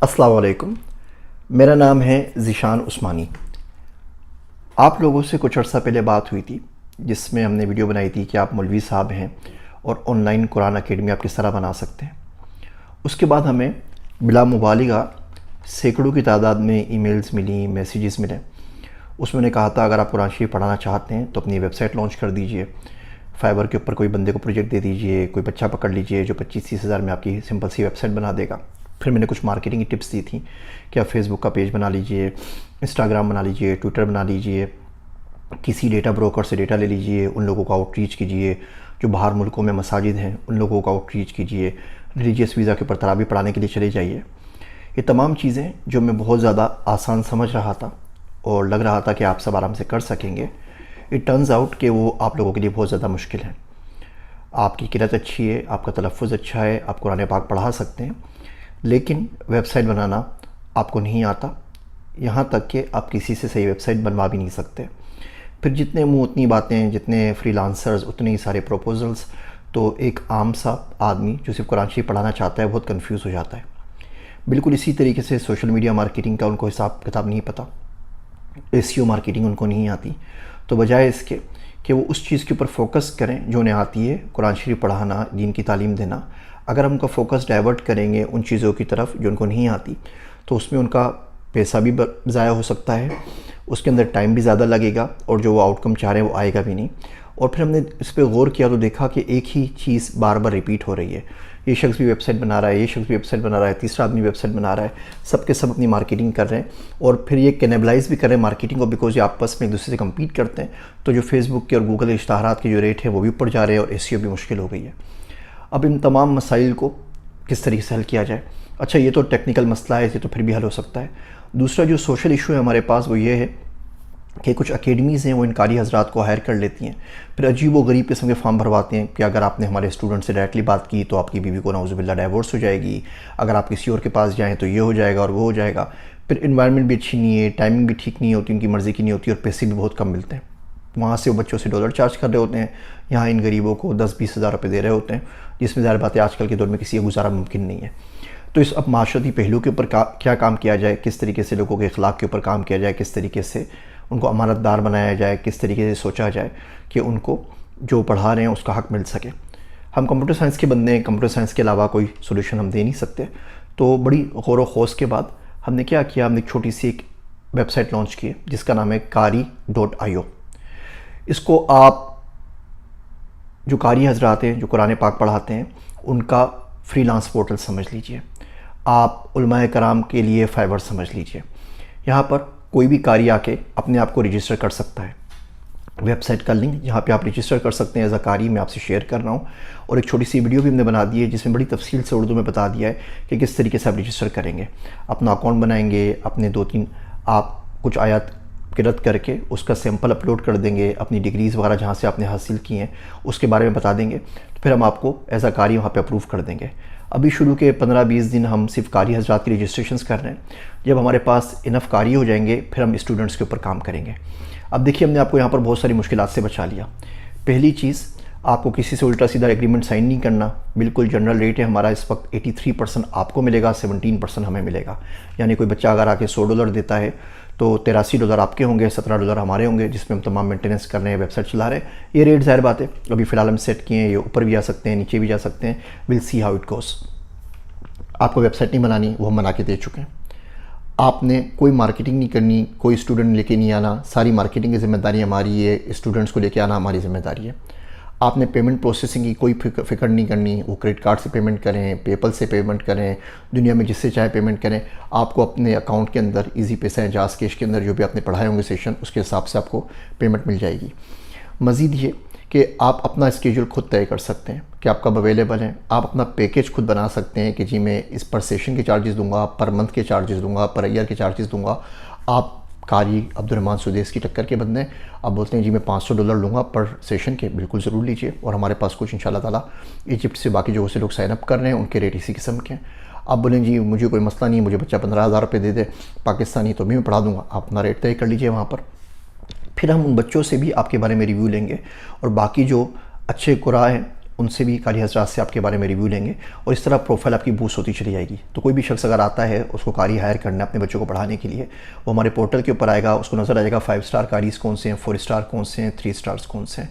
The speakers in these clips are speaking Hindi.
अस्सलाम वालेकुम। मेरा नाम है ज़ीशान उस्मानी। आप लोगों से कुछ अर्सा पहले बात हुई थी जिसमें हमने वीडियो बनाई थी कि आप मौलवी साहब हैं और ऑनलाइन कुरान अकेडमी आप किस तरह बना सकते हैं। उसके बाद हमें बिला मुबालिगा सैकड़ों की तादाद में ईमेल्स मिली, मैसेजेस मिले। उसमें उन्होंने कहा था अगर आप कुरान शरीफ पढ़ाना चाहते हैं तो अपनी वेबसाइट लॉन्च कर दीजिए, फाइवर के ऊपर कोई बंदे को प्रोजेक्ट दे दीजिए, कोई बच्चा पकड़ लीजिए जो 25-30 हज़ार में आपकी सिंपल सी वेबसाइट बना देगा। फिर मैंने कुछ मार्केटिंग की टिप्स दी थी कि आप फेसबुक का पेज बना लीजिए, इंस्टाग्राम बना लीजिए, ट्विटर बना लीजिए, किसी डेटा ब्रोकर से डेटा ले लीजिए, उन लोगों को आउटरीच कीजिए जो बाहर मुल्कों में मसाजिद हैं, उन लोगों को आउटरीच कीजिए, रिलीजियस वीज़ा के ऊपर तरावी पढ़ाने के लिए चले जाइए। ये तमाम चीज़ें जो मैं बहुत ज़्यादा आसान समझ रहा था और लग रहा था कि आप सब आराम से कर सकेंगे, इट टर्न्स आउट कि वो आप लोगों के लिए बहुत ज़्यादा मुश्किल है। आपकी किरत अच्छी है, आपका तलफ़्फ़ुज़ अच्छा है, आप कुरान पाक पढ़ा सकते हैं, लेकिन वेबसाइट बनाना आपको नहीं आता। यहाँ तक कि आप किसी से सही वेबसाइट बनवा भी नहीं सकते। फिर जितने मुँह उतनी बातें, जितने फ्रीलांसर्स उतने ही सारे प्रपोजल्स। तो एक आम सा आदमी जो सिर्फ कुरान शरीफ पढ़ाना चाहता है बहुत कंफ्यूज हो जाता है। बिल्कुल इसी तरीके से सोशल मीडिया मार्केटिंग का उनको हिसाब किताब नहीं पता, एसईओ मार्केटिंग उनको नहीं आती। तो बजाय इसके कि वो उस चीज़ के ऊपर फोकस करें जो उन्हें आती है, कुरान शरीफ पढ़ाना, दीन की तालीम देना, अगर हम उनका फोकस डाइवर्ट करेंगे उन चीज़ों की तरफ जो उनको नहीं आती तो उसमें उनका पैसा भी ज़ाया हो सकता है, उसके अंदर टाइम भी ज़्यादा लगेगा और जो वो आउटकम चाह रहे हैं वो आएगा भी नहीं। और फिर हमने इस पर गौर किया तो देखा कि एक ही चीज़ बार बार रिपीट हो रही है। ये शख्स भी वेबसाइट बना रहा है, ये शख्स भी वेबसाइट बना रहा है, तीसरा आदमी वेबसाइट बना रहा है, सब के सब अपनी मार्केटिंग कर रहे हैं और फिर ये कैनेबलाइज भी कर रहे हैं मार्केटिंग को, बिकॉज ये आपस में एक दूसरे से कम्पीट करते हैं। तो जो फेसबुक के और गूगल के इश्तहारात के जो रेट है वो भी ऊपर जा रहे हैं और एसईओ भी मुश्किल हो गई है। अब इन तमाम मसाइल को किस तरीके से हल किया जाए? अच्छा, ये तो टेक्निकल मसला है, ये तो फिर भी हल हो सकता है। दूसरा जो सोशल इशू है हमारे पास वो ये है कि कुछ अकेडमीज़ हैं वो इन कारी हज़रात को हायर कर लेती हैं, फिर अजीब व गरीब किस्म के फॉर्म भरवाते हैं कि अगर आपने हमारे स्टूडेंट से डायरेक्टली बात की तो आपकी बीवी को नाउज़ुबिल्लाह डाइवोर्स हो जाएगी, अगर आप किसी और के पास जाएँ तो ये हो जाएगा और वो हो जाएगा। फिर इन्वायरमेंट भी अच्छी नहीं है, टाइमिंग भी ठीक नहीं होती, उनकी मर्ज़ी की नहीं होती और पैसे भी बहुत कम मिलते हैं। वहाँ से वो बच्चों से डॉलर चार्ज कर रहे होते हैं, यहाँ इन गरीबों को 10-20 हज़ार रुपये दे रहे होते हैं, जिसमें ज़ाहिर बात है आजकल के दौर में किसी का गुजारा मुमकिन नहीं है। तो इस अब माशरती पहलू के ऊपर क्या काम किया जाए, किस तरीके से लोगों के अखलाक के ऊपर काम किया जाए, किस तरीके से उनको अमानतदार बनाया जाए, किस तरीके से सोचा जाए कि उनको जो पढ़ा रहे हैं उसका हक़ मिल सके। हम कंप्यूटर साइंस के बंदे हैं, कंप्यूटर साइंस के अलावा कोई सोल्यूशन हम दे नहीं सकते। तो बड़ी गौर व खौस के बाद हमने क्या किया, हमने छोटी सी एक वेबसाइट लॉन्च की जिसका नाम है कारी.io। इसको आप जो कारी हज़रात हैं जो कुरान पाक पढ़ाते हैं उनका फ्रीलांस पोर्टल समझ लीजिए, आप उलमाए कराम के लिए फाइवर समझ लीजिए। यहाँ पर कोई भी कारी आके अपने आप को रजिस्टर कर सकता है। वेबसाइट का लिंक जहाँ पे आप रजिस्टर कर सकते हैं एज अ कारी मैं आपसे शेयर कर रहा हूँ, और एक छोटी सी वीडियो भी हमने बना दी है जिसमें बड़ी तफसील से उर्दू में बता दिया है कि किस तरीके से आप रजिस्टर करेंगे। अपना अकाउंट बनाएंगे, अपने 2-3 आप कुछ आयत किरत करके उसका सैंपल अपलोड कर देंगे, अपनी डिग्रीज़ वगैरह जहाँ से आपने हासिल की हैं उसके बारे में बता देंगे, तो फिर हम आपको एज अ कारी वहाँ पे अप्रूव कर देंगे। अभी शुरू के 15-20 दिन हम सिर्फ कारी हज़रात की रजिस्ट्रेशंस कर रहे हैं। जब हमारे पास इनफ कारी हो जाएंगे फिर हम स्टूडेंट्स के ऊपर काम करेंगे। अब देखिए, हमने आपको यहाँ पर बहुत सारी मुश्किलात से बचा लिया। पहली चीज़, आपको किसी से उल्टा सीधा एग्रीमेंट साइन नहीं करना। बिल्कुल जनरल रेट है हमारा इस वक्त 83% आपको मिलेगा, 17% हमें मिलेगा। यानी कोई बच्चा अगर आके $100 देता है तो $83 आपके होंगे, $17 हमारे होंगे, जिसमें हम तमाम मेंटेनेंस कर रहे हैं, वेबसाइट चला रहे हैं। ये रेट ज़ाहिर बात है अभी फ़िलहाल हम सेट किए हैं, ये ऊपर भी जा सकते हैं, नीचे भी जा सकते हैं। Will see how it goes. आपको वेबसाइट नहीं बनानी, वो हम बना के दे चुके हैं। आपने कोई मार्केटिंग नहीं करनी, कोई स्टूडेंट लेके नहीं आना, सारी मार्केटिंग की जिम्मेदारी हमारी है, स्टूडेंट्स को लेके आना हमारी ज़िम्मेदारी है। आपने पेमेंट प्रोसेसिंग की कोई फ़िक्र नहीं करनी, वो क्रेडिट कार्ड से पेमेंट करें, पेपल से पेमेंट करें, दुनिया में जिससे चाहे पेमेंट करें। आपको अपने अकाउंट के अंदर ईजी पैसा है, जास कैश के अंदर जो भी आपने पढ़ाए होंगे सेशन, उसके हिसाब से आपको पेमेंट मिल जाएगी। मज़ीद ये कि आप अपना स्केड्यूल खुद तय कर सकते हैं कि आप कब अवेलेबल हैं। आप अपना पैकेज खुद बना सकते हैं कि जी मैं इस पर सेशन के चार्जेस दूंगा, पर मंथ के चार्जेस दूंगा, पर ईयर के चार्जेस दूंगा। आप कारी अब्दुर्रहमान सुदेस की टक्कर के बंदे हैं, आप बोलते हैं जी मैं $500 लूँगा पर सेशन के, बिल्कुल ज़रूर लीजिए। और हमारे पास कुछ इंशाल्लाह ताला इजिप्ट से बाकी जगहों से लोग साइन अप कर रहे हैं, उनके रेट इसी किस्म के हैं। आप बोलें जी मुझे कोई मसला नहीं है, मुझे बच्चा 15,000 रुपये दे दे पाकिस्तानी तो भी मैं पढ़ा दूँगा, आप अपना रेट तय कर लीजिए वहाँ पर। फिर हम उन बच्चों से भी आपके बारे में रिव्यू लेंगे और बाकी जो अच्छे कुरा हैं उनसे भी कारी हजरात से आपके बारे में रिव्यू लेंगे और इस तरह प्रोफाइल आपकी बूस्ट होती चली जाएगी। तो कोई भी शख्स अगर आता है उसको कारी हायर करना है अपने बच्चों को पढ़ाने के लिए, वो हमारे पोर्टल के ऊपर आएगा, उसको नज़र आ जाएगा 5 स्टार कारीज़ कौन से हैं, 4 स्टार कौन से हैं, 3 स्टार्स कौन से हैं।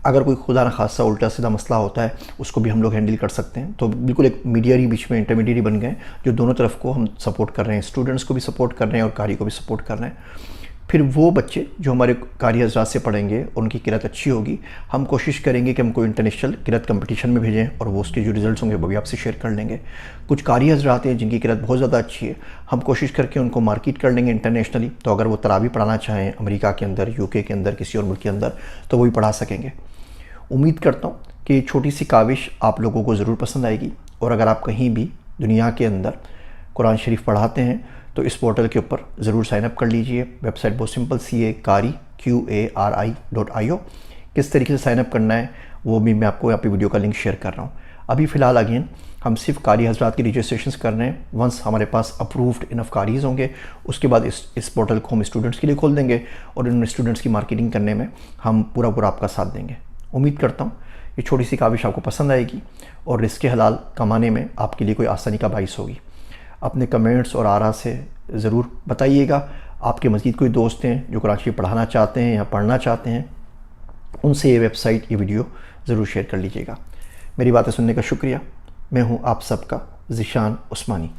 अगर कोई खुदा न खासा उल्टा सीधा मसला होता है उसको भी हम लोग हैंडल कर सकते हैं। तो बिल्कुल एक मीडियरी बीच में इंटरमीडियरी बन गए जो दोनों तरफ को हम सपोर्ट कर रहे हैं, स्टूडेंट्स को भी सपोर्ट कर रहे हैं और कारी को भी सपोर्ट कर रहे हैं। फिर वो बच्चे जो हमारे कारी हजरात से पढ़ेंगे उनकी किरात अच्छी होगी, हम कोशिश करेंगे कि हम कोई इंटरनेशनल किरात कंपटीशन में भेजें और वो उसके जो रिजल्ट्स होंगे वो भी आपसे शेयर कर लेंगे। कुछ कारी हजरात हैं जिनकी किरात बहुत ज़्यादा अच्छी है, हम कोशिश करके उनको मार्केट कर लेंगे इंटरनेशनली। तो अगर वो तरावी पढ़ाना चाहें अमेरिका के अंदर, यूके के अंदर, किसी और मुल्क के अंदर, तो वो भी पढ़ा सकेंगे। उम्मीद करता हूँ कि ये छोटी सी काविश आप लोगों को ज़रूर पसंद आएगी। और अगर आप कहीं भी दुनिया के अंदर कुरान शरीफ पढ़ाते हैं तो इस पोर्टल के ऊपर ज़रूर साइन अप कर लीजिए। वेबसाइट बहुत सिंपल सी है, QARI.io। किस तरीके से साइन अप करना है वो भी मैं आपको यहाँ पे वीडियो का लिंक शेयर कर रहा हूँ। अभी फ़िलहाल अगेन हम सिर्फ कारी हजरात की रजिस्ट्रेशन कर रहे हैं। वंस हमारे पास अप्रूव्ड इनफ कारीज़ होंगे उसके बाद इस पोर्टल को हम स्टूडेंट्स के लिए खोल देंगे और इन स्टूडेंट्स की मार्केटिंग करने में हम पूरा आपका साथ देंगे। उम्मीद करता हूँ ये छोटी सी काविश आपको पसंद आएगी और रिस्क हलाल कमाने में आपके लिए कोई आसानी का बाइस होगी। अपने कमेंट्स और आरा से ज़रूर बताइएगा। आपके मज़ीद कोई दोस्त हैं जो कुरान शरीफ पढ़ाना चाहते हैं या पढ़ना चाहते हैं, उनसे ये वेबसाइट, ये वीडियो ज़रूर शेयर कर लीजिएगा। मेरी बातें सुनने का शुक्रिया। मैं हूँ आप सबका ज़िशान उस्मानी।